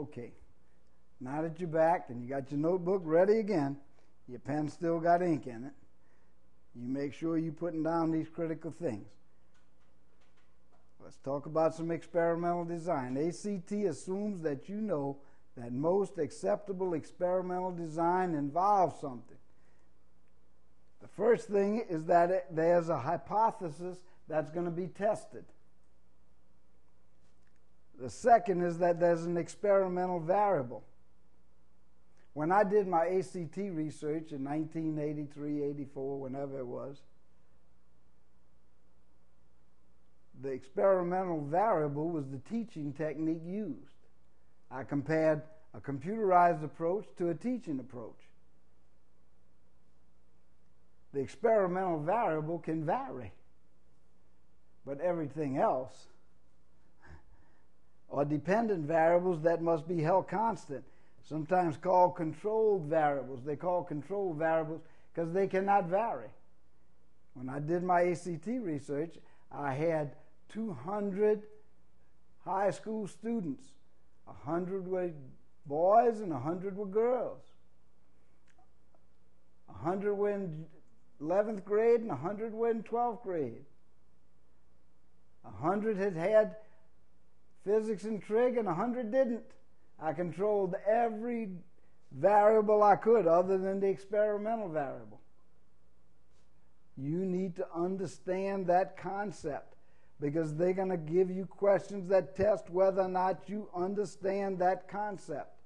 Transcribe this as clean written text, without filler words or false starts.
Okay. Now that you're back and you got your notebook ready again, your pen still got ink in it, you make sure you're putting down these critical things. Let's talk about some experimental design. ACT assumes that you know that most acceptable experimental design involves something. The first thing is that there's a hypothesis that's going to be tested. The second is that there's an experimental variable. When I did my ACT research in 1983, 84, whenever it was, the experimental variable was the teaching technique used. I compared a computerized approach to a teaching approach. The experimental variable can vary, but everything else are dependent variables that must be held constant, sometimes called controlled variables. They call controlled variables because they cannot vary. When I did my ACT research, I had 200 high school students. 100 were boys and 100 were girls. 100 were in 11th grade and 100 were in 12th grade. 100 had physics and trig and 100 didn't. I controlled every variable I could other than the experimental variable. You need to understand that concept because they're going to give you questions that test whether or not you understand that concept.